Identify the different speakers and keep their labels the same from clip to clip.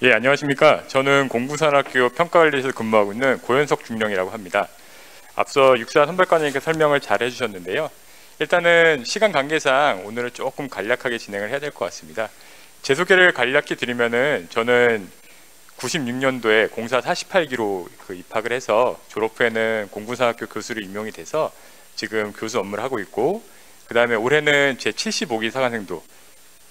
Speaker 1: 예, 안녕하십니까. 저는 공군사관학교 평가관리에서 근무하고 있는 고현석 중령이라고 합니다. 앞서 육사 선발관님께 설명을 잘 해주셨는데요. 일단은 시간 관계상 오늘은 조금 간략하게 진행을 해야 될 것 같습니다. 제 소개를 간략히 드리면은 저는 96년도에 공사 48기로 입학을 해서 졸업 후에는 공군사학교 교수로 임용이 돼서 지금 교수 업무를 하고 있고, 그 다음에 올해는 제 75기 사관생도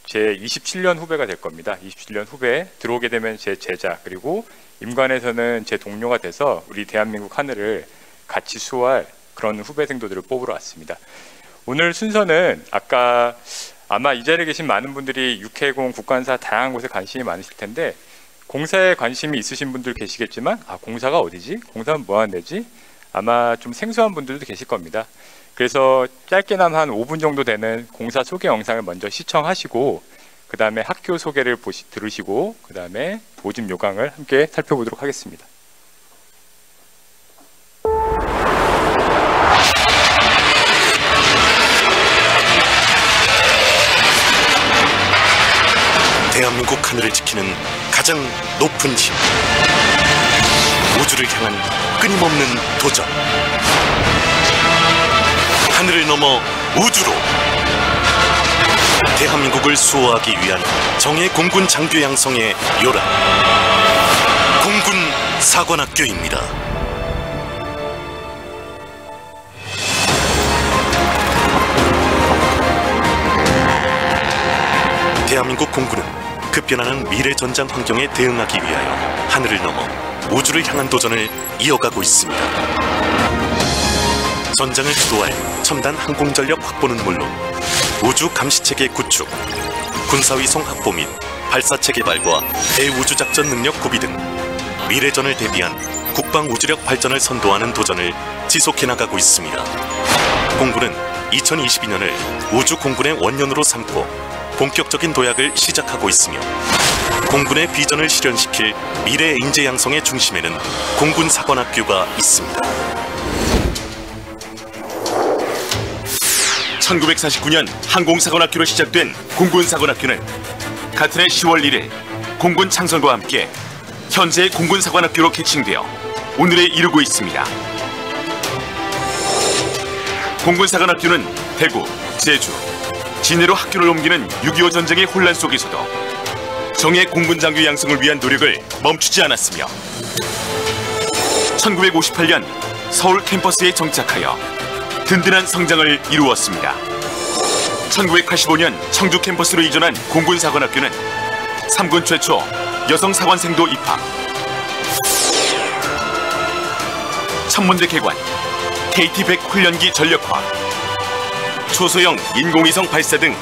Speaker 1: 제 27년 후배가 될 겁니다. 27년 후배 들어오게 되면 제 제자, 그리고 임관에서는 제 동료가 돼서 우리 대한민국 하늘을 같이 수호할 그런 후배 생도들을 뽑으러 왔습니다. 오늘 순서는 아마 이 자리에 계신 많은 분들이 육해공, 국관사 다양한 곳에 관심이 많으실 텐데, 공사에 관심이 있으신 분들 계시겠지만 공사가 어디지? 공사는 뭐 하는 데지? 아마 좀 생소한 분들도 계실 겁니다. 그래서 짧게나마 한 5분 정도 되는 공사 소개 영상을 먼저 시청하시고, 그 다음에 학교 소개를 들으시고, 그 다음에 모집 요강을 함께 살펴보도록 하겠습니다.
Speaker 2: 대한민국 하늘을 지키는 가장 높은 힘, 우주를 향한 끊임없는 도전. 하늘을 넘어 우주로 대한민국을 수호하기 위한 정예 공군 장교 양성의 요람, 공군 사관학교입니다. 대한민국 공군은 급변하는 미래 전장 환경에 대응하기 위하여 하늘을 넘어 우주를 향한 도전을 이어가고 있습니다. 전장을 주도할 첨단 항공전력 확보는 물론 우주 감시체계 구축, 군사위성 확보 및 발사체 개발과 대우주작전 능력 구비 등 미래전을 대비한 국방우주력 발전을 선도하는 도전을 지속해 나가고 있습니다. 공군은 2022년을 우주공군의 원년으로 삼고 본격적인 도약을 시작하고 있으며, 공군의 비전을 실현시킬 미래 인재 양성의 중심에는 공군사관학교가 있습니다.
Speaker 3: 1949년 항공사관학교로 시작된 공군사관학교는 같은 해 10월 1일 공군 창설과 함께 현재의 공군사관학교로 개칭되어 오늘에 이르고 있습니다. 공군사관학교는 대구, 제주, 진해로 학교를 옮기는 6.25 전쟁의 혼란 속에서도 정예 공군장교 양성을 위한 노력을 멈추지 않았으며, 1958년 서울 캠퍼스에 정착하여 든든한 성장을 이루었습니다. 1985년 청주 캠퍼스로 이전한 공군사관학교는 3군 최초 여성 사관생도 입학, 천문대 개관, KT-100 훈련기 전력화, 초소형 인공위성 발사 등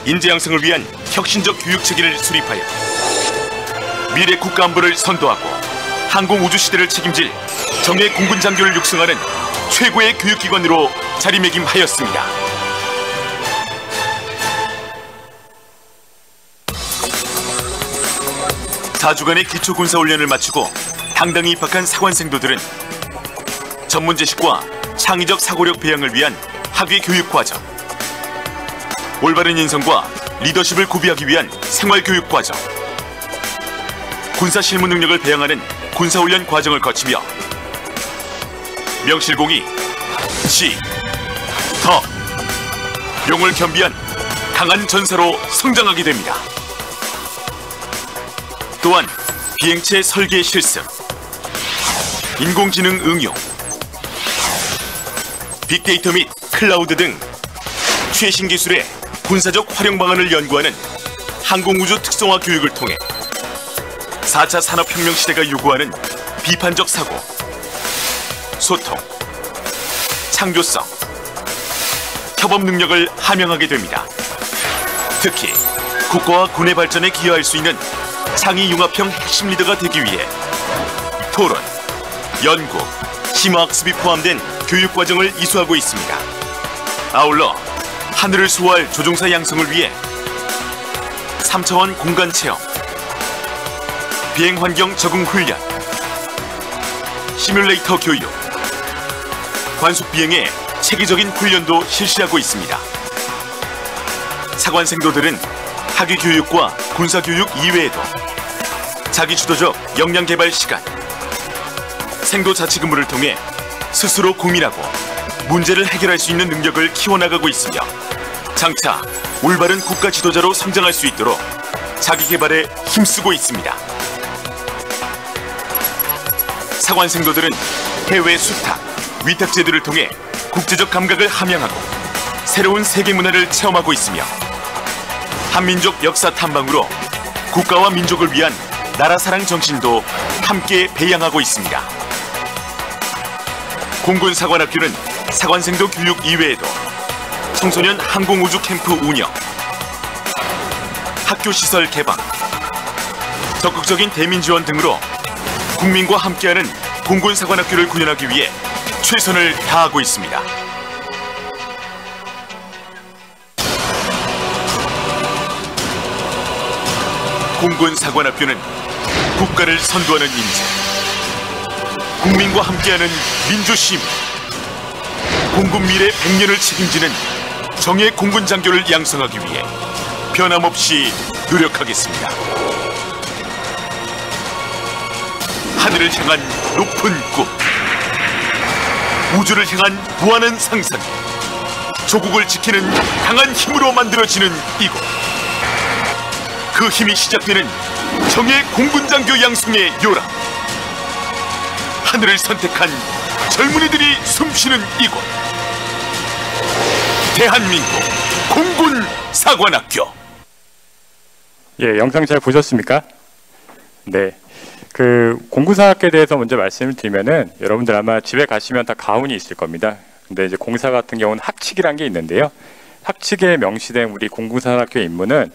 Speaker 3: 인재 양성을 위한 혁신적 교육 체계를 수립하여 미래 국가 안보를 선도하고 항공우주 시대를 책임질 정예 공군 장교를 육성하는 최고의 교육기관으로 자리매김하였습니다. (4주간의) 기초군사훈련을 마치고 당당히 입학한 사관생도들은 전문 지식과 창의적 사고력 배양을 위한 학위 교육 과정, 올바른 인성과 리더십을 구비하기 위한 생활교육 과정, 군사 실무 능력을 배양하는 군사훈련 과정을 거치며 명실공히 더 용을 겸비한 강한 전사로 성장하게 됩니다. 또한 비행체 설계 실습, 인공지능 응용, 빅데이터 및 클라우드 등 최신 기술의 군사적 활용 방안을 연구하는 항공우주 특성화 교육을 통해 4차 산업혁명 시대가 요구하는 비판적 사고, 소통, 창조성, 협업 능력을 함양하게 됩니다. 특히 국가와 군의 발전에 기여할 수 있는 창의융합형 핵심 리더가 되기 위해 토론, 연구, 심화학습이 포함된 교육과정을 이수하고 있습니다. 아울러 하늘을 수호할 조종사 양성을 위해 3차원 공간체험, 비행환경 적응 훈련, 시뮬레이터 교육, 관속비행의 체계적인 훈련도 실시하고 있습니다. 사관생도들은 학위교육과 군사교육 이외에도 자기주도적 역량개발 시간, 생도 자치 근무를 통해 스스로 고민하고 문제를 해결할 수 있는 능력을 키워나가고 있으며 장차 올바른 국가 지도자로 성장할 수 있도록 자기 개발에 힘쓰고 있습니다. 사관생도들은 해외 수탁, 위탁 제도를 통해 국제적 감각을 함양하고 새로운 세계 문화를 체험하고 있으며 한민족 역사 탐방으로 국가와 민족을 위한 나라 사랑 정신도 함께 배양하고 있습니다. 공군사관학교는 사관생도 교육 이외에도 청소년 항공우주 캠프 운영, 학교 시설 개방, 적극적인 대민 지원 등으로 국민과 함께하는 공군사관학교를 구현하기 위해 최선을 다하고 있습니다. 공군사관학교는 국가를 선도하는 인재, 국민과 함께하는 민주시민, 공군 미래 100년을 책임지는 정예 공군장교를 양성하기 위해 변함없이 노력하겠습니다. 하늘을 향한 높은 꿈, 우주를 향한 무한한 상상이 조국을 지키는 강한 힘으로 만들어지는 이곳. 그 힘이 시작되는 정예 공군장교 양성의 요람. 하늘을 선택한 젊은이들이 숨쉬는 이곳. 대한민국 공군사관학교.
Speaker 1: 예, 영상 잘 보셨습니까? 네. 공군사학교에 대해서 먼저 말씀을 드리면은 여러분들 아마 집에 가시면 다 가훈이 있을 겁니다. 근데 이제 공사 같은 경우는 학칙이란 게 있는데요. 학칙에 명시된 우리 공군사학교의 임무는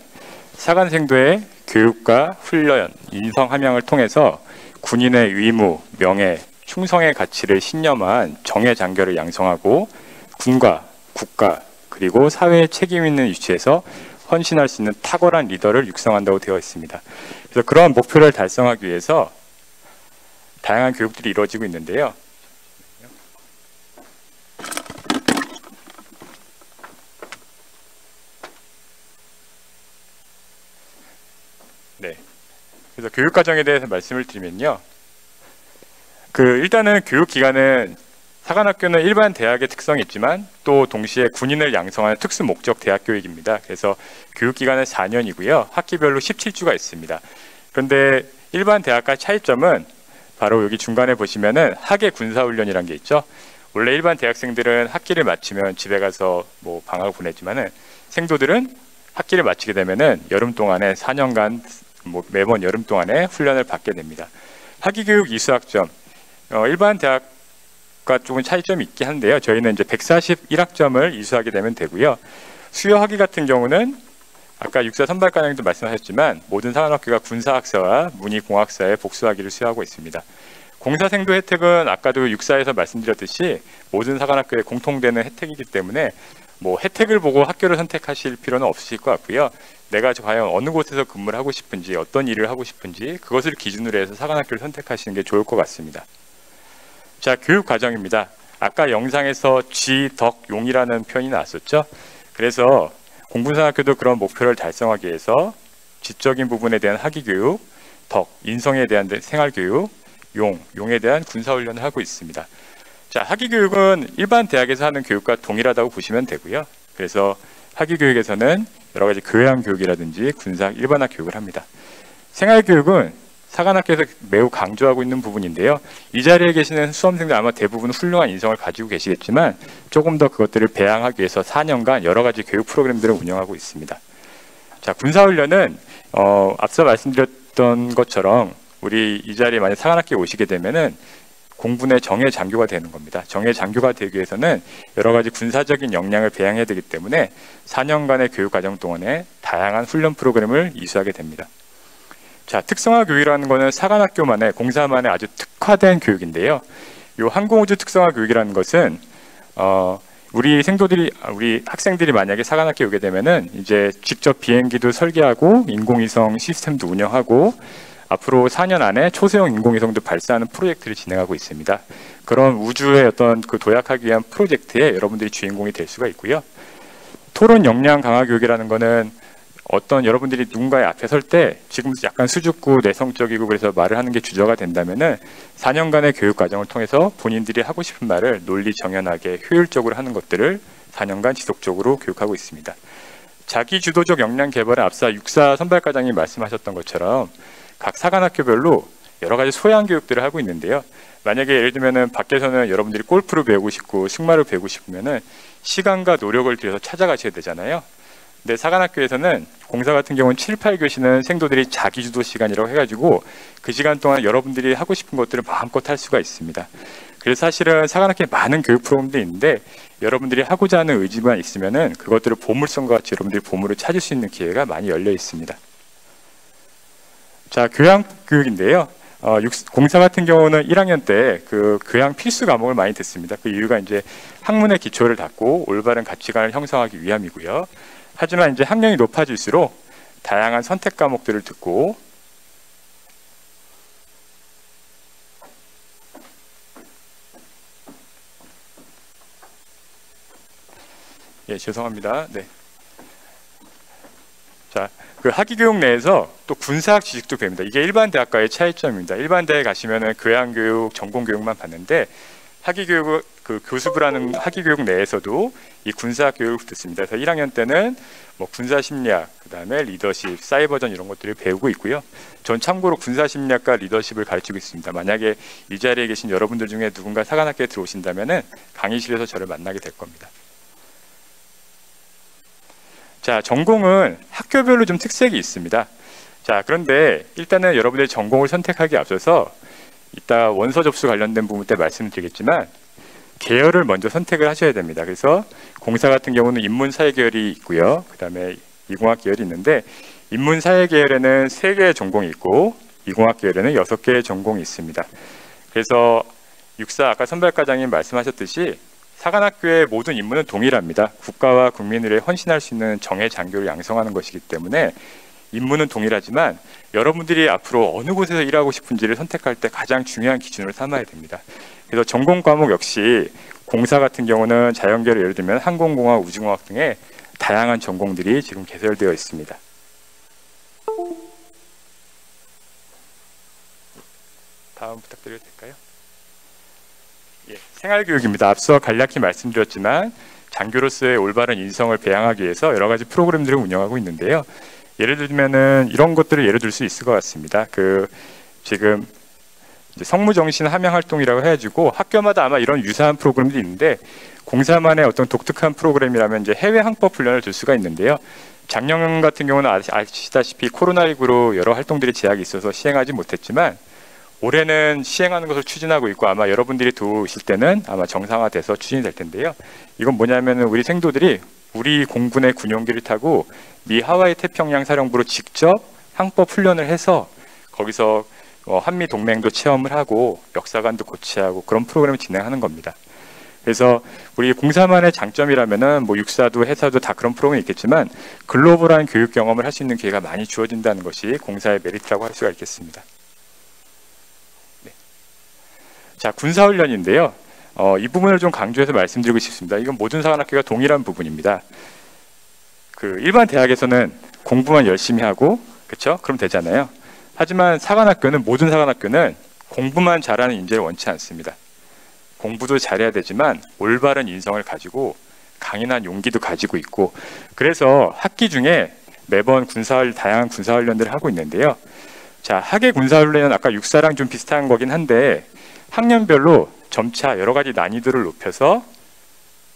Speaker 1: 사관생도의 교육과 훈련, 인성 함양을 통해서 군인의 의무, 명예, 충성의 가치를 신념한 정예 장교를 양성하고 군과 국가 그리고 사회에 책임 있는 위치에서 헌신할 수 있는 탁월한 리더를 육성한다고 되어 있습니다. 그래서 그러한 목표를 달성하기 위해서 다양한 교육들이 이루어지고 있는데요. 네. 그래서 교육 과정에 대해서 말씀을 드리면요. 일단은 교육 기간은 사관학교는 일반 대학의 특성이 있지만 또 동시에 군인을 양성하는 특수 목적 대학 교육입니다. 그래서 교육 기간은 4년이고요. 학기별로 17주가 있습니다. 그런데 일반 대학과 차이점은 바로 여기 중간에 보시면은 학예 군사훈련이라는 게 있죠. 원래 일반 대학생들은 학기를 마치면 집에 가서 뭐 방학을 보내지만은 생도들은 학기를 마치게 되면은 여름 동안에 4년간 매번 여름 동안에 훈련을 받게 됩니다. 학위교육 이수학점, 일반 대학과 조금 차이점이 있긴 한데요. 저희는 이제 141학점을 이수하게 되면 되고요. 수요 학위 같은 경우는 아까 육사 선발과장님도 말씀하셨지만 모든 사관학교가 군사학사와 문희공학사의 복수학위를 수여하고 있습니다. 공사생도 혜택은 아까도 육사에서 말씀드렸듯이 모든 사관학교에 공통되는 혜택이기 때문에 뭐 혜택을 보고 학교를 선택하실 필요는 없으실 것 같고요. 내가 과연 어느 곳에서 근무를 하고 싶은지 어떤 일을 하고 싶은지 그것을 기준으로 해서 사관학교를 선택하시는 게 좋을 것 같습니다. 자, 교육 과정입니다. 아까 영상에서 쥐, 덕, 용이라는 표현이 나왔었죠. 그래서 공군사학교도 그런 목표를 달성하기 위해서 지적인 부분에 대한 학위교육, 덕, 인성에 대한 생활교육, 용에 대한 군사훈련을 하고 있습니다. 자, 학위교육은 일반 대학에서 하는 교육과 동일하다고 보시면 되고요. 그래서 학위교육에서는 여러 가지 교양 교육이라든지 군사 일반화 교육을 합니다. 생활교육은 사관학교에서 매우 강조하고 있는 부분인데요. 이 자리에 계시는 수험생들 아마 대부분 훌륭한 인성을 가지고 계시겠지만 조금 더 그것들을 배양하기 위해서 4년간 여러 가지 교육 프로그램들을 운영하고 있습니다. 자, 군사훈련은 앞서 말씀드렸던 것처럼 우리 이 자리에 만약 사관학교에 오시게 되면은 공군의 정예 장교가 되는 겁니다. 정예 장교가 되기 위해서는 여러 가지 군사적인 역량을 배양해야 되기 때문에 4년간의 교육 과정 동안에 다양한 훈련 프로그램을 이수하게 됩니다. 자, 특성화 교육이라는 것은 사관학교만의 공사만의 아주 특화된 교육인데요. 이 항공우주 특성화 교육이라는 것은 우리 학생들이 만약에 사관학교에 오게 되면은 이제 직접 비행기도 설계하고 인공위성 시스템도 운영하고 앞으로 4년 안에 초소형 인공위성도 발사하는 프로젝트를 진행하고 있습니다. 그런 우주의 어떤 도약하기 위한 프로젝트에 여러분들이 주인공이 될 수가 있고요. 토론 역량 강화 교육이라는 것은 어떤 여러분들이 누군가의 앞에 설 때 지금 약간 수줍고 내성적이고 그래서 말을 하는 게 주저가 된다면은 4년간의 교육 과정을 통해서 본인들이 하고 싶은 말을 논리 정연하게 효율적으로 하는 것들을 4년간 지속적으로 교육하고 있습니다. 자기 주도적 역량 개발에 앞서 육사 선발과장이 말씀하셨던 것처럼 각 사관학교별로 여러 가지 소양 교육들을 하고 있는데요. 만약에 예를 들면은 밖에서는 여러분들이 골프를 배우고 싶고 승마를 배우고 싶으면은 시간과 노력을 들여서 찾아가셔야 되잖아요. 근데 사관학교에서는 공사 같은 경우는 7, 8교시는 생도들이 자기주도 시간이라고 해가지고 그 시간 동안 여러분들이 하고 싶은 것들을 마음껏 할 수가 있습니다. 그래서 사실은 사관학교에 많은 교육 프로그램도 있는데 여러분들이 하고자 하는 의지만 있으면은 그것들을 보물선과 같이 여러분들이 보물을 찾을 수 있는 기회가 많이 열려 있습니다. 자, 교양교육인데요. 공사 같은 경우는 1학년 때 그 교양 필수 과목을 많이 듣습니다. 그 이유가 이제 학문의 기초를 닦고 올바른 가치관을 형성하기 위함이고요. 하지만 이제 학년이 높아질수록 다양한 선택 과목들을 듣고 예, 죄송합니다. 네. 자, 그 학위교육 내에서 또 군사학 지식도 배웁니다. 이게 일반 대학과의 차이점입니다. 일반 대에 가시면은 교양교육, 전공교육만 받는데 학위교육, 그 교습을 하는 학위교육 내에서도 이 군사학 교육을 듣습니다. 그래서 1학년 때는 뭐 군사심리학, 그 다음에 리더십, 사이버전 이런 것들을 배우고 있고요. 전 참고로 군사심리학과 리더십을 가르치고 있습니다. 만약에 이 자리에 계신 여러분들 중에 누군가 사관학교에 들어오신다면은 강의실에서 저를 만나게 될 겁니다. 자, 전공은 학교별로 좀 특색이 있습니다. 자, 그런데 일단은 여러분들이 전공을 선택하기에 앞서서 이따 원서 접수 관련된 부분 때 말씀드리겠지만 계열을 먼저 선택을 하셔야 됩니다. 그래서 공사 같은 경우는 인문사회 계열이 있고요. 그 다음에 이공학 계열이 있는데 인문사회 계열에는 3개의 전공이 있고 이공학 계열에는 6개의 전공이 있습니다. 그래서 육사 아까 선발과장님 말씀하셨듯이 사관학교의 모든 임무는 동일합니다. 국가와 국민을 위해 헌신할 수 있는 정예 장교를 양성하는 것이기 때문에 임무는 동일하지만 여러분들이 앞으로 어느 곳에서 일하고 싶은지를 선택할 때 가장 중요한 기준으로 삼아야 됩니다. 그래서 전공 과목 역시 공사 같은 경우는 자연계를 예를 들면 항공공학, 우주공학 등의 다양한 전공들이 지금 개설되어 있습니다. 다음 부탁드려도 될까요? 예, 생활교육입니다. 앞서 간략히 말씀드렸지만 장교로서의 올바른 인성을 배양하기 위해서 여러 가지 프로그램들을 운영하고 있는데요. 예를 들면은 이런 것들을 예를 들 수 있을 것 같습니다. 지금 이제 성무정신 함양 활동이라고 해가지고 학교마다 아마 이런 유사한 프로그램들이 있는데 공사만의 어떤 독특한 프로그램이라면 이제 해외 항법 훈련을 들 수가 있는데요. 작년 같은 경우는 아시다시피 코로나19로 여러 활동들이 제약이 있어서 시행하지 못했지만 올해는 시행하는 것을 추진하고 있고 아마 여러분들이 들어오실 때는 아마 정상화돼서 추진이 될 텐데요. 이건 뭐냐면은 우리 생도들이 우리 공군의 군용기를 타고 미 하와이 태평양 사령부로 직접 항법 훈련을 해서 거기서 한미 동맹도 체험을 하고 역사관도 고치하고 그런 프로그램을 진행하는 겁니다. 그래서 우리 공사만의 장점이라면은 뭐 육사도 해사도 다 그런 프로그램이 있겠지만 글로벌한 교육 경험을 할 수 있는 기회가 많이 주어진다는 것이 공사의 메리트라고 할 수가 있겠습니다. 네. 자, 군사훈련인데요. 이 부분을 좀 강조해서 말씀드리고 싶습니다. 이건 모든 사관학교가 동일한 부분입니다. 일반 대학에서는 공부만 열심히 하고 그렇죠? 그럼 되잖아요. 하지만 모든 사관학교는 공부만 잘하는 인재를 원치 않습니다. 공부도 잘해야 되지만 올바른 인성을 가지고 강인한 용기도 가지고 있고 그래서 학기 중에 매번 다양한 군사훈련들을 하고 있는데요. 자, 학예 군사훈련은 아까 육사랑 좀 비슷한 거긴 한데 학년별로 점차 여러 가지 난이도를 높여서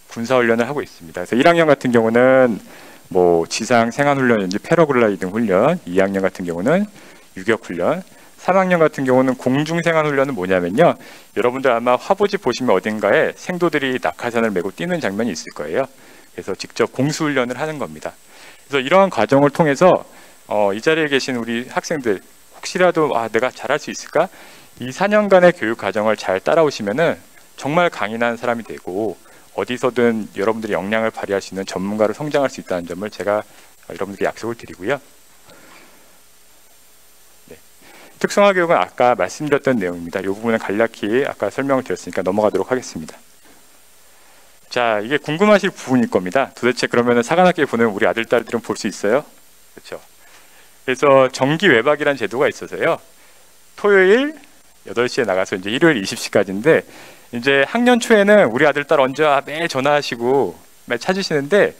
Speaker 1: 군사훈련을 하고 있습니다. 그래서 1학년 같은 경우는 뭐 지상 생활훈련인지 패러글라이딩 훈련, 2학년 같은 경우는 유격훈련, 3학년 같은 경우는 공중생활훈련은 뭐냐면요. 여러분들 아마 화보지 보시면 어딘가에 생도들이 낙하산을 메고 뛰는 장면이 있을 거예요. 그래서 직접 공수훈련을 하는 겁니다. 그래서 이러한 과정을 통해서 이 자리에 계신 우리 학생들 혹시라도 내가 잘할 수 있을까? 이 4년간의 교육 과정을 잘 따라오시면은 정말 강인한 사람이 되고 어디서든 여러분들이 역량을 발휘할 수 있는 전문가로 성장할 수 있다는 점을 제가 여러분들께 약속을 드리고요. 네. 특성화 교육은 아까 말씀드렸던 내용입니다. 이 부분은 간략히 아까 설명을 드렸으니까 넘어가도록 하겠습니다. 자, 이게 궁금하실 부분일 겁니다. 도대체 그러면 사관학교에 보내면 우리 아들, 딸들은 볼 수 있어요? 그렇죠. 그래서 정기 외박이라는 제도가 있어서요. 토요일 8시에 나가서 이제 일요일 20시까지인데 이제 학년 초에는 우리 아들 딸 언제 와 매일 전화하시고 매일 찾으시는데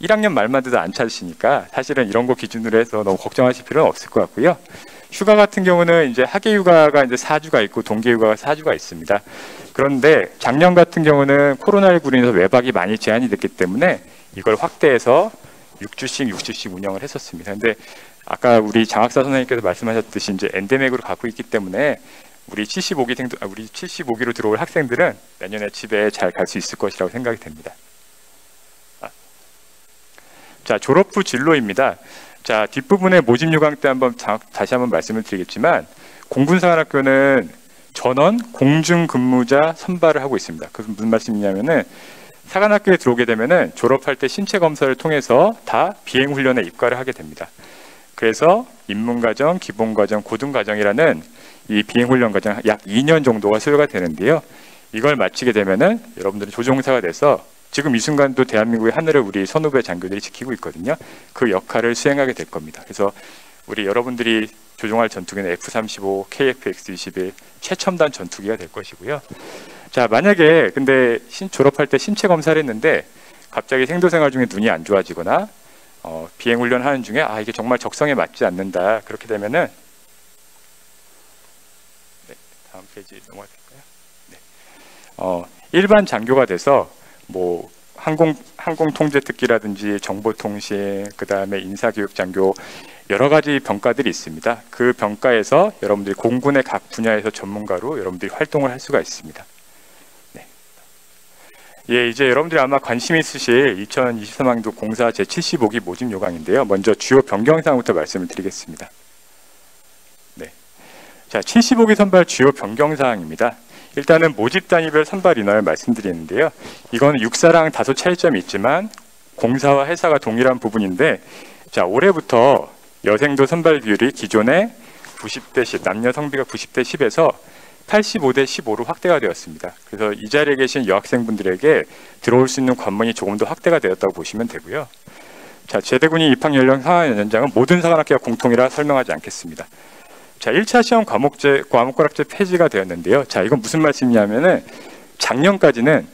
Speaker 1: 1학년 말만 돼도 안 찾으시니까 사실은 이런 거 기준으로 해서 너무 걱정하실 필요는 없을 것 같고요. 휴가 같은 경우는 이제 학예 휴가가 이제 4주가 있고 동계 휴가가 4주가 있습니다. 그런데 작년 같은 경우는 코로나19로 인해서 외박이 많이 제한이 됐기 때문에 이걸 확대해서 6주씩 운영을 했었습니다. 근데 아까 우리 장학사 선생님께서 말씀하셨듯이 이제 엔데믹으로 가고 있기 때문에 우리 75기로 들어올 학생들은 내년에 집에 잘 갈 수 있을 것이라고 생각이 됩니다. 자, 졸업 후 진로입니다. 자, 뒷부분에 모집 요강 때 다시 한번 말씀을 드리겠지만 공군사관학교는 전원 공중근무자 선발을 하고 있습니다. 그것은 무슨 말씀이냐면은 사관학교에 들어오게 되면은 졸업할 때 신체 검사를 통해서 다 비행훈련에 입과를 하게 됩니다. 그래서 입문과정, 기본과정, 고등과정이라는 이 비행훈련 과정 약 2년 정도가 소요가 되는데요. 이걸 마치게 되면은 여러분들이 조종사가 돼서 지금 이 순간도 대한민국의 하늘을 우리 선후배 장교들이 지키고 있거든요. 그 역할을 수행하게 될 겁니다. 그래서 우리 여러분들이 조종할 전투기는 F-35, KF-X-21 최첨단 전투기가 될 것이고요. 자, 만약에 근데 졸업할 때 신체 검사를 했는데 갑자기 생도생활 중에 눈이 안 좋아지거나 비행훈련 하는 중에 이게 정말 적성에 맞지 않는다. 그렇게 되면은 네, 다음 페이지 넘어가 될까요? 네. 일반 장교가 돼서 뭐 항공 통제 특기라든지 정보통신, 그다음에 인사교육 장교 여러 가지 병과들이 있습니다. 그 병과에서 여러분들이 공군의 각 분야에서 전문가로 여러분들이 활동을 할 수가 있습니다. 네. 예, 이제 여러분들이 아마 관심 있으실 2023학년도 공사 제75기 모집 요강인데요. 먼저 주요 변경사항부터 말씀을 드리겠습니다. 네. 자, 75기 선발 주요 변경사항입니다. 일단은 모집 단위별 선발 인원을 말씀드리는데요. 이건 육사랑 다소 차이점이 있지만 공사와 회사가 동일한 부분인데, 자, 올해부터 여생도 선발 비율이 기존의 90대 10, 남녀 성비가 90대 10에서 85대 15로 확대가 되었습니다. 그래서 이 자리에 계신 여학생분들에게 들어올 수 있는 관문이 조금 더 확대가 되었다고 보시면 되고요. 자, 제대군이 입학 연령 상한 연장은 모든 사관학교가 공통이라 설명하지 않겠습니다. 자, 1차 시험 과목과락제 폐지가 되었는데요. 자, 이건 무슨 말씀이냐면은 작년까지는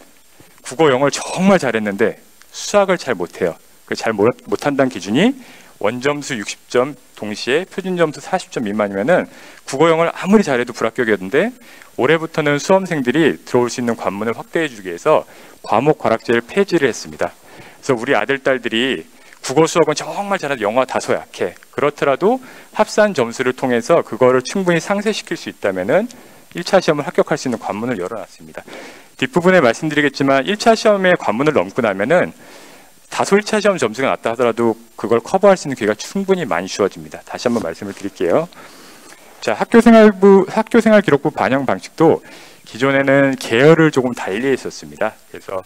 Speaker 1: 국어 영어를 정말 잘했는데 수학을 잘 못해요. 그 잘 못한다는 기준이 원점수 60점 동시에 표준점수 40점 미만이면은 국어 영어를 아무리 잘해도 불합격이었는데 올해부터는 수험생들이 들어올 수 있는 관문을 확대해 주기 위해서 과목 과락제를 폐지를 했습니다. 그래서 우리 아들 딸들이 국어 수학은 정말 잘해도 영어 다소 약해. 그렇더라도 합산 점수를 통해서 그거를 충분히 상쇄시킬 수 있다면은 1차 시험을 합격할 수 있는 관문을 열어놨습니다. 뒷부분에 말씀드리겠지만 1차 시험에 관문을 넘고 나면은 다소 1차 시험 점수가 낮다 하더라도 그걸 커버할 수 있는 기회가 충분히 많이 주어집니다. 다시 한번 말씀을 드릴게요. 자, 학교생활 기록부 반영 방식도 기존에는 계열을 조금 달리 했었습니다. 그래서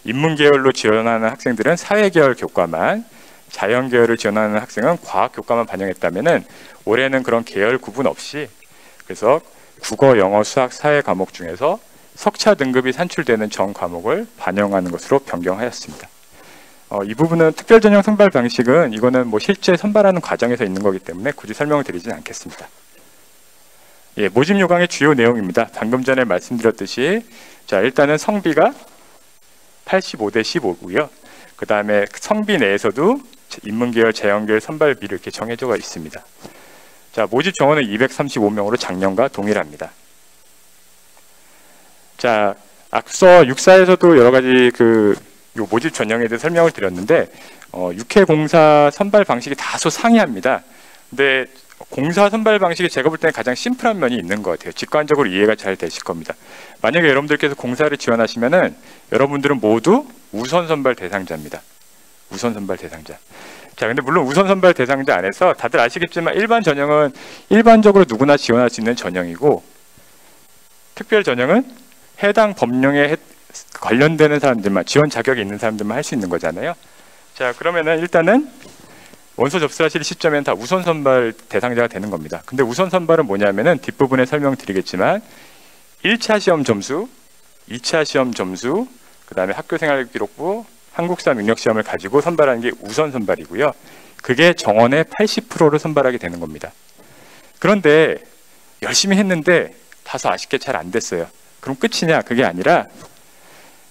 Speaker 1: 인문계열로 지원하는 학생들은 사회계열 교과만, 자연계열을 지원하는 학생은 과학교과만 반영했다면은 올해는 그런 계열 구분 없이 그래서 국어, 영어, 수학, 사회 과목 중에서 석차 등급이 산출되는 전 과목을 반영하는 것으로 변경하였습니다. 이 부분은 특별 전형 선발 방식은 이거는 뭐 실제 선발하는 과정에서 있는 거기 때문에 굳이 설명을 드리지는 않겠습니다. 예, 모집 요강의 주요 내용입니다. 방금 전에 말씀드렸듯이 자, 일단은 성비가 85대 15고요. 그 다음에 성비 내에서도 인문계열, 자연계열 선발비를 이렇게 정해져 있습니다. 자, 모집 정원은 235명으로 작년과 동일합니다. 자, 앞서 육사에서도 여러 가지 요 모집 전형에 대해 설명을 드렸는데 육해공사 선발 방식이 다소 상이합니다. 근데 공사 선발 방식이 제가 볼 때는 가장 심플한 면이 있는 것 같아요. 직관적으로 이해가 잘 되실 겁니다. 만약에 여러분들께서 공사를 지원하시면은 여러분들은 모두 우선 선발 대상자입니다. 우선 선발 대상자. 자, 근데 물론 우선 선발 대상자 안에서 다들 아시겠지만 일반 전형은 일반적으로 누구나 지원할 수 있는 전형이고 특별 전형은 해당 법령에 관련되는 사람들만, 지원 자격이 있는 사람들만 할 수 있는 거잖아요. 자, 그러면은 일단은 원서 접수하실 시점에는 다 우선 선발 대상자가 되는 겁니다. 근데 우선 선발은 뭐냐면은 뒷부분에 설명드리겠지만 1차 시험 점수, 2차 시험 점수, 그 다음에 학교생활기록부, 한국사 능력시험을 가지고 선발하는 게 우선 선발이고요. 그게 정원의 80%를 선발하게 되는 겁니다. 그런데 열심히 했는데 다소 아쉽게 잘 안 됐어요. 그럼 끝이냐? 그게 아니라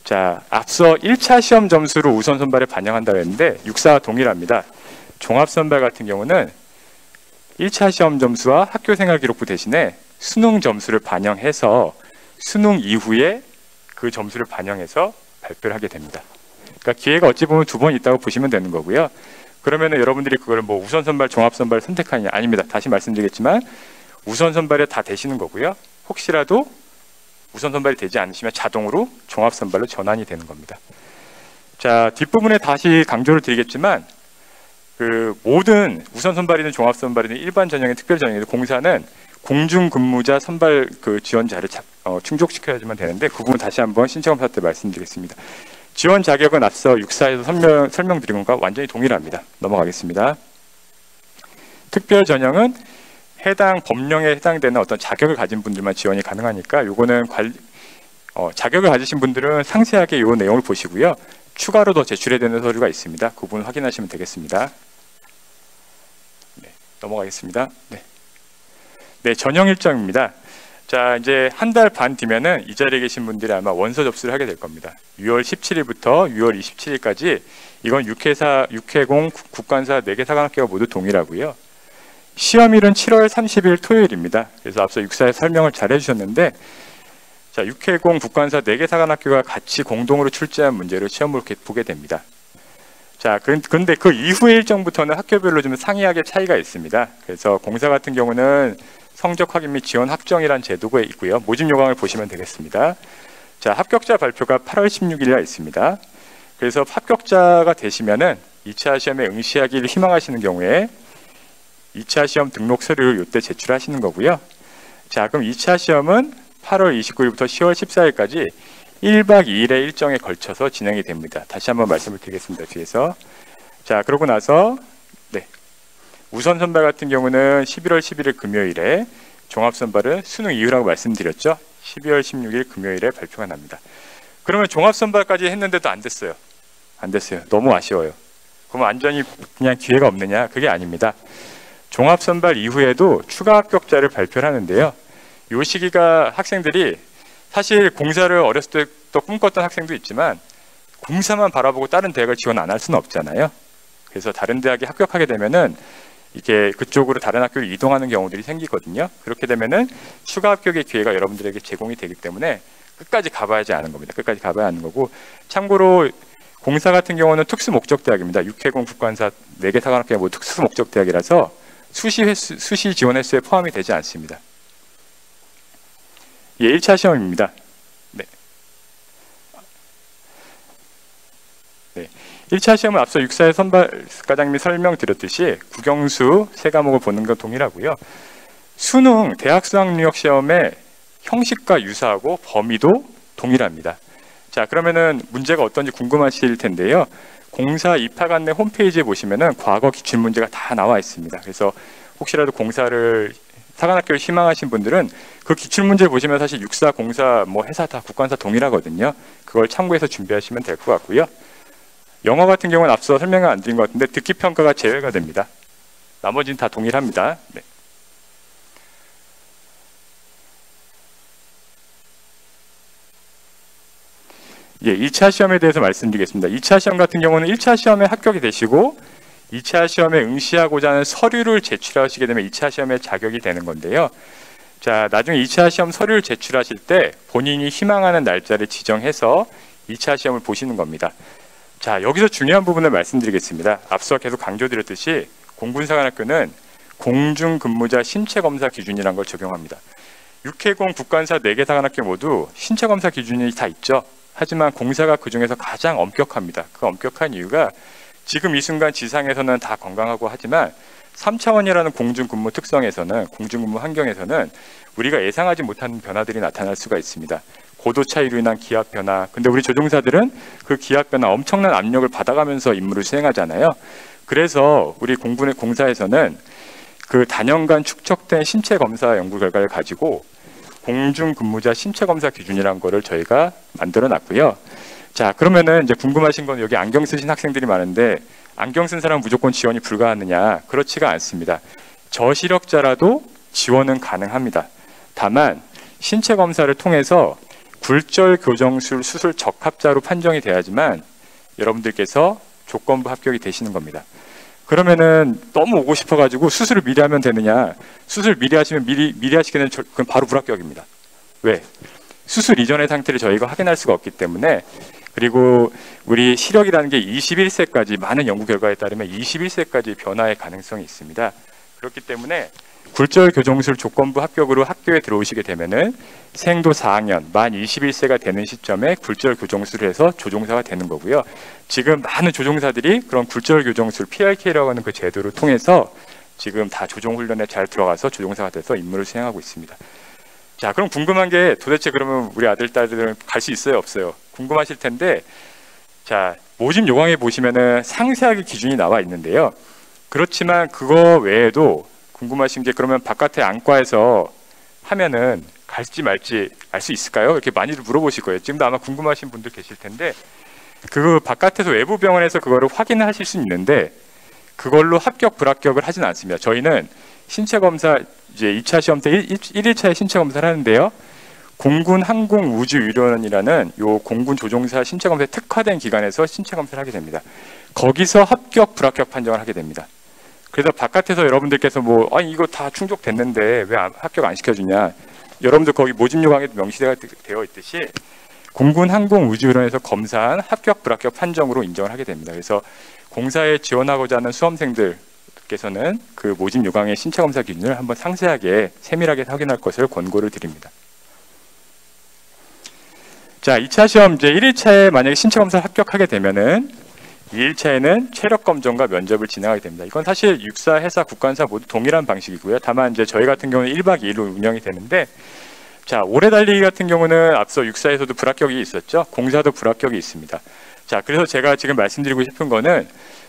Speaker 1: 자, 앞서 1차 시험 점수를 우선 선발에 반영한다고 했는데 육사와 동일합니다. 종합 선발 같은 경우는 1차 시험 점수와 학교생활 기록부 대신에 수능 점수를 반영해서 수능 이후에 그 점수를 반영해서 발표를 하게 됩니다. 그러니까 기회가 어찌 보면 두 번 있다고 보시면 되는 거고요. 그러면은 여러분들이 그걸 뭐 우선 선발, 종합 선발 선택하느냐? 아닙니다. 다시 말씀드리겠지만 우선 선발에 다 되시는 거고요. 혹시라도 우선 선발이 되지 않으시면 자동으로 종합 선발로 전환이 되는 겁니다. 자, 뒷부분에 다시 강조를 드리겠지만 그 모든 우선 선발이든 종합 선발이든 일반 전형의 특별 전형이든 공사는 공중 근무자 선발 그 지원자를 충족시켜야지만 되는데 그 부분 다시 한번 신체검사 때 말씀드리겠습니다. 지원 자격은 앞서 육사에서 설명드린 것과 완전히 동일합니다. 넘어가겠습니다. 특별 전형은 해당 법령에 해당되는 어떤 자격을 가진 분들만 지원이 가능하니까 요거는 자격을 가지신 분들은 상세하게 요 내용을 보시고요. 추가로 더 제출해야 되는 서류가 있습니다. 그 부분 확인하시면 되겠습니다. 네, 넘어가겠습니다. 네, 전형 일정입니다. 자, 이제 한 달 반 뒤면은 이 자리에 계신 분들이 아마 원서 접수를 하게 될 겁니다. 6월 17일부터 6월 27일까지 이건 6회공 국관사 4개 사관학교가 모두 동일하고요. 시험일은 7월 30일 토요일입니다. 그래서 앞서 육사에 설명을 잘 해주셨는데 자, 6회공 국관사 4개 사관학교가 같이 공동으로 출제한 문제로 시험을 보게 됩니다. 자, 그런데 그 이후의 일정부터는 학교별로 좀 상이하게 차이가 있습니다. 그래서 공사 같은 경우는 성적 확인 및 지원 확정이란 제도가 있고요. 모집 요강을 보시면 되겠습니다. 자, 합격자 발표가 8월 16일 날 있습니다. 그래서 합격자가 되시면은 2차 시험에 응시하기를 희망하시는 경우에 2차 시험 등록 서류를 이때 제출하시는 거고요. 자, 그럼 2차 시험은 8월 29일부터 10월 14일까지 1박 2일의 일정에 걸쳐서 진행이 됩니다. 다시 한번 말씀을 드리겠습니다. 뒤에서. 자, 그러고 나서 우선 선발 같은 경우는 11월 11일 금요일에, 종합 선발은 수능 이후라고 말씀드렸죠. 12월 16일 금요일에 발표가 납니다. 그러면 종합 선발까지 했는데도 안 됐어요. 안 됐어요. 너무 아쉬워요. 그럼 완전히 그냥 기회가 없느냐? 그게 아닙니다. 종합 선발 이후에도 추가 합격자를 발표를 하는데요. 이 시기가 학생들이 사실 공사를 어렸을 때부터 꿈꿨던 학생도 있지만 공사만 바라보고 다른 대학을 지원 안 할 수는 없잖아요. 그래서 다른 대학에 합격하게 되면은 이게 그쪽으로 다른 학교를 이동하는 경우들이 생기거든요. 그렇게 되면은 추가 합격의 기회가 여러분들에게 제공이 되기 때문에 끝까지 가봐야지 아는 겁니다. 끝까지 가봐야 하는 거고, 참고로 공사 같은 경우는 특수 목적 대학입니다. 6회공 국관사 4개 사관학교가 모두 특수 목적 대학이라서 수시 지원 횟수에 포함이 되지 않습니다. 예, 1차 시험입니다. 네. 1차 시험은 앞서 육사의 선발과장님이 설명드렸듯이 국영수 3과목을 보는 건 동일하고요. 수능 대학 수학능력 시험의 형식과 유사하고 범위도 동일합니다. 자, 그러면은 문제가 어떤지 궁금하실 텐데요. 공사 입학 안내 홈페이지에 보시면은 과거 기출 문제가 다 나와 있습니다. 그래서 혹시라도 공사를 사관학교를 희망하신 분들은 그 기출 문제 보시면 사실 육사, 공사, 뭐 회사 다 국관사 동일하거든요. 그걸 참고해서 준비하시면 될 것 같고요. 영어 같은 경우는 앞서 설명을 안 드린 것 같은데 듣기 평가가 제외가 됩니다. 나머지는 다 동일합니다. 네. 예, 2차 시험에 대해서 말씀드리겠습니다. 2차 시험 같은 경우는 1차 시험에 합격이 되시고 2차 시험에 응시하고자 하는 서류를 제출하시게 되면 2차 시험에 자격이 되는 건데요. 자, 나중에 2차 시험 서류를 제출하실 때 본인이 희망하는 날짜를 지정해서 2차 시험을 보시는 겁니다. 자, 여기서 중요한 부분을 말씀드리겠습니다. 앞서 계속 강조드렸듯이 공군사관학교는 공중근무자 신체검사 기준이라는 걸 적용합니다. 6회공 국관사 4개 사관학교 모두 신체검사 기준이 다 있죠. 하지만 공사가 그 중에서 가장 엄격합니다. 그 엄격한 이유가 지금 이 순간 지상에서는 다 건강하고 하지만 3차원이라는 공중근무 특성에서는, 공중근무 환경에서는 우리가 예상하지 못한 변화들이 나타날 수가 있습니다. 고도 차이로 인한 기압 변화. 근데 우리 조종사들은 그 기압 변화, 엄청난 압력을 받아가면서 임무를 수행하잖아요. 그래서 우리 공군의 공사에서는 그 단연간 축적된 신체 검사 연구 결과를 가지고 공중 근무자 신체 검사 기준이라는 거를 저희가 만들어 놨고요. 자, 그러면은 이제 궁금하신 건 여기 안경 쓰신 학생들이 많은데 안경 쓴 사람은 무조건 지원이 불가하느냐? 그렇지가 않습니다. 저시력자라도 지원은 가능합니다. 다만 신체 검사를 통해서 굴절 교정술 수술 적합자로 판정이 돼야지만 여러분들께서 조건부 합격이 되시는 겁니다. 그러면은 너무 오고 싶어가지고 수술을 미리 하면 되느냐? 수술 미리 하시면 미리 하시게 되면 그건 바로 불합격입니다. 왜? 수술 이전의 상태를 저희가 확인할 수가 없기 때문에. 그리고 우리 시력이라는 게 21세까지 많은 연구 결과에 따르면 21세까지 변화의 가능성이 있습니다. 그렇기 때문에 굴절 교정술 조건부 합격으로 학교에 들어오시게 되면은 생도 4학년 만 21세가 되는 시점에 굴절 교정술을 해서 조종사가 되는 거고요. 지금 많은 조종사들이 그런 굴절 교정술 PRK라고 하는 그 제도를 통해서 지금 다 조종 훈련에 잘 들어가서 조종사가 돼서 임무를 수행하고 있습니다. 자, 그럼 궁금한 게 도대체 그러면 우리 아들 딸들은 갈 수 있어요, 없어요? 궁금하실 텐데, 자, 모집 요강에 보시면은 상세하게 기준이 나와 있는데요. 그렇지만 그거 외에도 궁금하신 게 그러면 바깥에 안과에서 하면은 갈지 말지 알 수 있을까요? 이렇게 많이들 물어보실 거예요. 지금도 아마 궁금하신 분들 계실 텐데, 그 바깥에서 외부 병원에서 그거를 확인하실 수 있는데 그걸로 합격 불합격을 하진 않습니다. 저희는 신체 검사 이제 2차 시험 때 1일차에 신체 검사를 하는데요. 공군 항공우주유료원이라는 요 공군 조종사 신체 검사에 특화된 기관에서 신체 검사를 하게 됩니다. 거기서 합격 불합격 판정을 하게 됩니다. 그래서 바깥에서 여러분들께서 뭐 이거 다 충족됐는데 왜 합격 안 시켜주냐? 여러분들 거기 모집 요강에도 명시되어 있듯이 공군 항공우주유료원에서 검사한 합격 불합격 판정으로 인정을 하게 됩니다. 그래서 공사에 지원하고자 하는 수험생들께서는 그 모집 요강의 신체 검사 기준을 한번 상세하게 세밀하게 확인할 것을 권고를 드립니다. 자, 2차 시험 이제 1일차에 만약에 신체 검사를 합격하게 되면은 2일차에는 체력 검정과 면접을 진행하게 됩니다. 이건 사실 육사, 해사, 국관사 모두 동일한 방식이고요. 다만 이제 저희 같은 경우는 1박 2일로 운영이 되는데, 자, 오래 달리기 같은 경우는 앞서 육사에서도 불합격이 있었죠. 공사도 불합격이 있습니다. 자, 그래서 제가 지금 말씀드리고 싶은 거는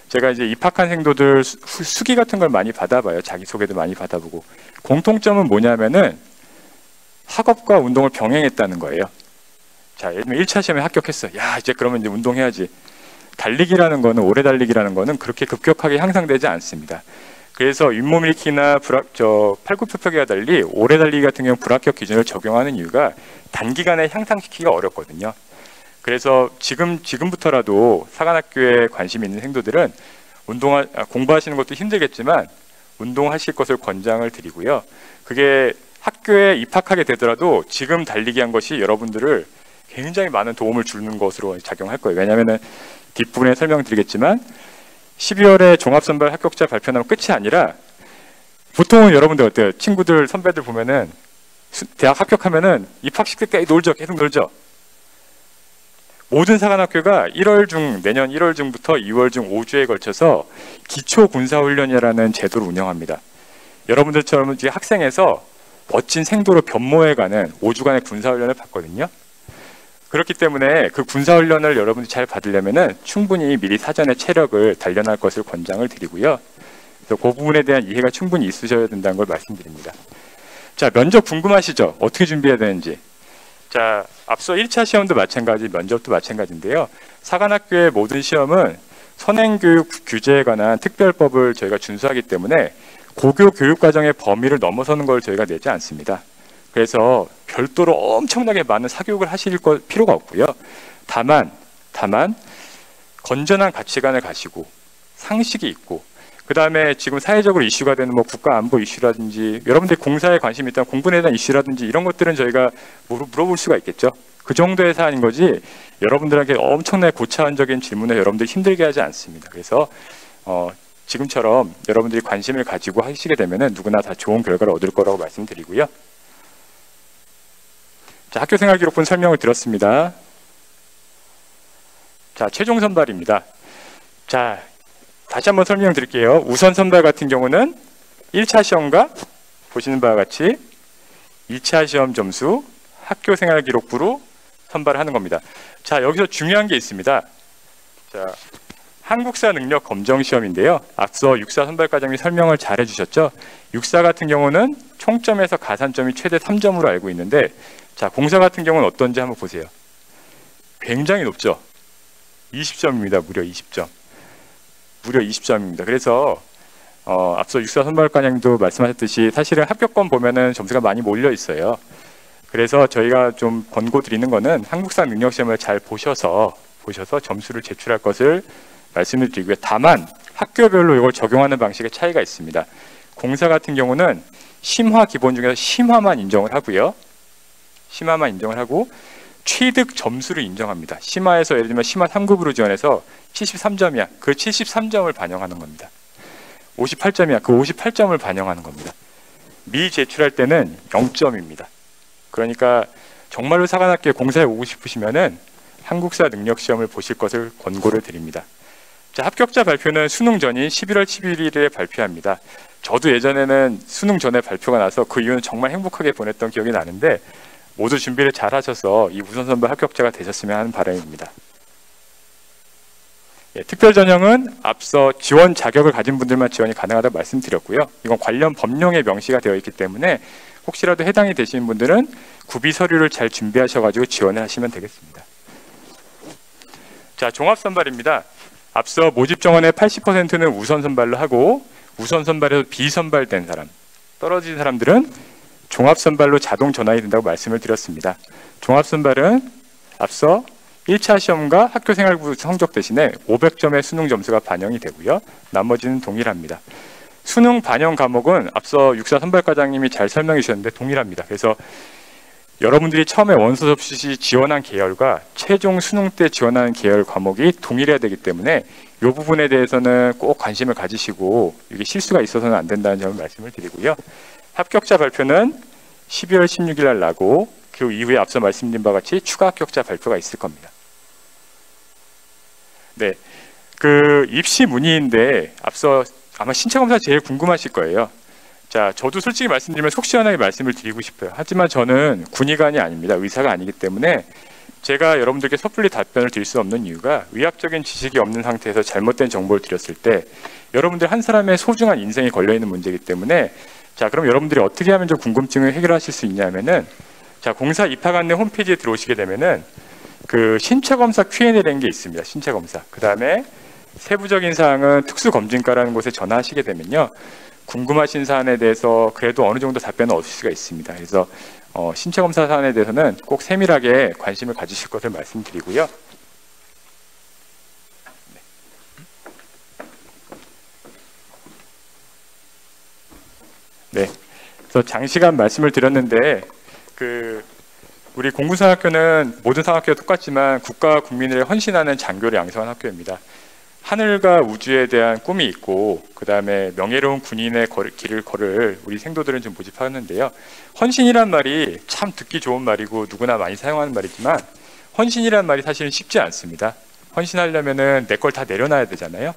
Speaker 1: 제가 이제 입학한 생도들 수기 같은 걸 많이 받아봐요. 자기소개도 많이 받아보고. 공통점은 뭐냐면은 학업과 운동을 병행했다는 거예요. 자, 예를 들면 1차 시험에 합격했어. 야, 이제 그러면 이제 운동해야지. 달리기라는 거는, 오래 달리기라는 거는 그렇게 급격하게 향상되지 않습니다. 그래서 윗몸 일으키나 팔굽혀펴기와 달리 오래 달리기 같은 경우 불합격 기준을 적용하는 이유가 단기간에 향상시키기가 어렵거든요. 그래서 지금부터라도 사관학교에 관심 있는 생도들은 공부하시는 것도 힘들겠지만 운동하실 것을 권장을 드리고요. 그게 학교에 입학하게 되더라도 지금 달리기 한 것이 여러분들을 굉장히 많은 도움을 주는 것으로 작용할 거예요. 왜냐하면 뒷부분에 설명드리겠지만 12월에 종합선발 합격자 발표나면 끝이 아니라 보통은 여러분들 어때요? 친구들, 선배들 보면은 대학 합격하면은 입학식 때까지 놀죠. 계속 놀죠. 모든 사관학교가 내년 1월 중부터 2월 중 5주에 걸쳐서 기초군사훈련이라는 제도를 운영합니다. 여러분들처럼 이제 학생에서 멋진 생도로 변모해가는 5주간의 군사훈련을 받거든요. 그렇기 때문에 그 군사훈련을 여러분들이 잘 받으려면은 충분히 미리 사전에 체력을 단련할 것을 권장을 드리고요. 그래서 그 부분에 대한 이해가 충분히 있으셔야 된다는 걸 말씀드립니다. 자, 면접 궁금하시죠? 어떻게 준비해야 되는지. 자, 앞서 1차 시험도 마찬가지, 면접도 마찬가지인데요. 사관학교의 모든 시험은 선행교육 규제에 관한 특별법을 저희가 준수하기 때문에 고교 교육과정의 범위를 넘어서는 걸 저희가 내지 않습니다. 그래서 별도로 엄청나게 많은 사교육을 하실 필요가 없고요. 다만 건전한 가치관을 가시고 상식이 있고, 그 다음에 지금 사회적으로 이슈가 되는 뭐 국가 안보 이슈라든지 여러분들이 공사에 관심이 있다면 공군에 대한 이슈라든지 이런 것들은 저희가 물어볼 수가 있겠죠. 그 정도의 사안인 거지 여러분들에게 엄청나게 고차원적인 질문을 여러분들이 힘들게 하지 않습니다. 그래서 지금처럼 여러분들이 관심을 가지고 하시게 되면은 누구나 다 좋은 결과를 얻을 거라고 말씀드리고요. 자, 학교생활 기록분 설명을 들었습니다. 자, 최종 선발입니다. 자, 다시 한번 설명드릴게요. 우선 선발 같은 경우는 1차 시험과 보시는 바와 같이 2차 시험 점수, 학교생활 기록부로 선발을 하는 겁니다. 자, 여기서 중요한 게 있습니다. 자, 한국사 능력 검정 시험인데요. 앞서 육사 선발 과정이 설명을 잘 해주셨죠. 육사 같은 경우는 총점에서 가산점이 최대 3점으로 알고 있는데, 자, 공사 같은 경우는 어떤지 한번 보세요. 굉장히 높죠. 20점입니다. 무려 20점. 무려 20점입니다. 그래서 앞서 육사 선발과장님도 말씀하셨듯이 사실은 합격권 보면은 점수가 많이 몰려 있어요. 그래서 저희가 좀 권고드리는 거는 한국사 능력 시험을 잘 보셔서 점수를 제출할 것을 말씀을 드리고요. 다만 학교별로 이걸 적용하는 방식의 차이가 있습니다. 공사 같은 경우는 심화 기본 중에서 심화만 인정을 하고요. 심화만 인정을 하고 취득 점수를 인정합니다. 심화에서 예를 들면 심화 3급으로 지원해서 73점이야. 그 73점을 반영하는 겁니다. 58점이야. 그 58점을 반영하는 겁니다. 미제출할 때는 0점입니다. 그러니까 정말로 사관학교에 공사에 오고 싶으시면은 한국사 능력 시험을 보실 것을 권고를 드립니다. 자, 합격자 발표는 수능 전인 11월 11일에 발표합니다. 저도 예전에는 수능 전에 발표가 나서 그 이유는 정말 행복하게 보냈던 기억이 나는데 모두 준비를 잘 하셔서 이 우선 선발 합격자가 되셨으면 하는 바람입니다. 예, 특별 전형은 앞서 지원 자격을 가진 분들만 지원이 가능하다고 말씀드렸고요. 이건 관련 법령에 명시가 되어 있기 때문에 혹시라도 해당이 되시는 분들은 구비 서류를 잘 준비하셔가지고 지원을 하시면 되겠습니다. 자, 종합 선발입니다. 앞서 모집 정원의 80%는 우선 선발로 하고 우선 선발에서 비선발된 사람, 떨어진 사람들은 종합 선발로 자동 전환이 된다고 말씀을 드렸습니다. 종합 선발은 앞서 1차 시험과 학교생활부 성적 대신에 500점의 수능 점수가 반영이 되고요. 나머지는 동일합니다. 수능 반영 과목은 앞서 육사 선발과장님이 잘 설명해 주셨는데 동일합니다. 그래서 여러분들이 처음에 원서 접수 시 지원한 계열과 최종 수능 때 지원하는 계열 과목이 동일해야 되기 때문에 이 부분에 대해서는 꼭 관심을 가지시고 이게 실수가 있어서는 안 된다는 점을 말씀을 드리고요. 합격자 발표는 12월 16일 날 나고 그 이후에 앞서 말씀드린 바와 같이 추가 합격자 발표가 있을 겁니다. 네, 그 입시 문의인데 앞서 아마 신체 검사 제일 궁금하실 거예요. 자, 저도 솔직히 말씀드리면 속 시원하게 말씀을 드리고 싶어요. 하지만 저는 군의관이 아닙니다. 의사가 아니기 때문에 제가 여러분들께 섣불리 답변을 드릴 수 없는 이유가 의학적인 지식이 없는 상태에서 잘못된 정보를 드렸을 때 여러분들 한 사람의 소중한 인생이 걸려있는 문제이기 때문에 자, 그럼 여러분들이 어떻게 하면 저 궁금증을 해결하실 수 있냐면은 자, 공사 입학 안내 홈페이지에 들어오시게 되면은 그 신체검사 Q&A라는 게 있습니다. 신체검사. 그 다음에 세부적인 사항은 특수검진과라는 곳에 전화하시게 되면요. 궁금하신 사안에 대해서 그래도 어느 정도 답변을 얻을 수가 있습니다. 그래서 신체검사 사안에 대해서는 꼭 세밀하게 관심을 가지실 것을 말씀드리고요. 네. 그래서 장시간 말씀을 드렸는데 우리 공군사학교는 모든 사학교와 똑같지만 국가와 국민을 헌신하는 장교를 양성한 학교입니다. 하늘과 우주에 대한 꿈이 있고 그 다음에 명예로운 군인의 길을 걸을 우리 생도들은 좀 모집하는데요. 헌신이란 말이 참 듣기 좋은 말이고 누구나 많이 사용하는 말이지만 헌신이란 말이 사실은 쉽지 않습니다. 헌신하려면은 내 걸 다 내려놔야 되잖아요.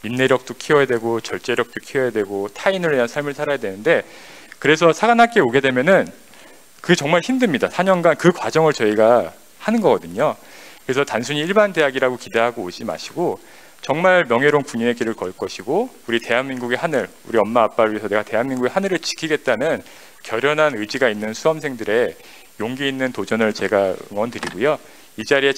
Speaker 1: 인내력도 키워야 되고 절제력도 키워야 되고 타인을 위한 삶을 살아야 되는데 그래서 사관학교에 오게 되면은 그게 정말 힘듭니다. 4년간 그 과정을 저희가 하는 거거든요. 그래서 단순히 일반 대학이라고 기대하고 오지 마시고 정말 명예로운 군인의 길을 걸 것이고 우리 대한민국의 하늘, 우리 엄마 아빠를 위해서 내가 대한민국의 하늘을 지키겠다는 결연한 의지가 있는 수험생들의 용기 있는 도전을 제가 응원드리고요. 이 자리에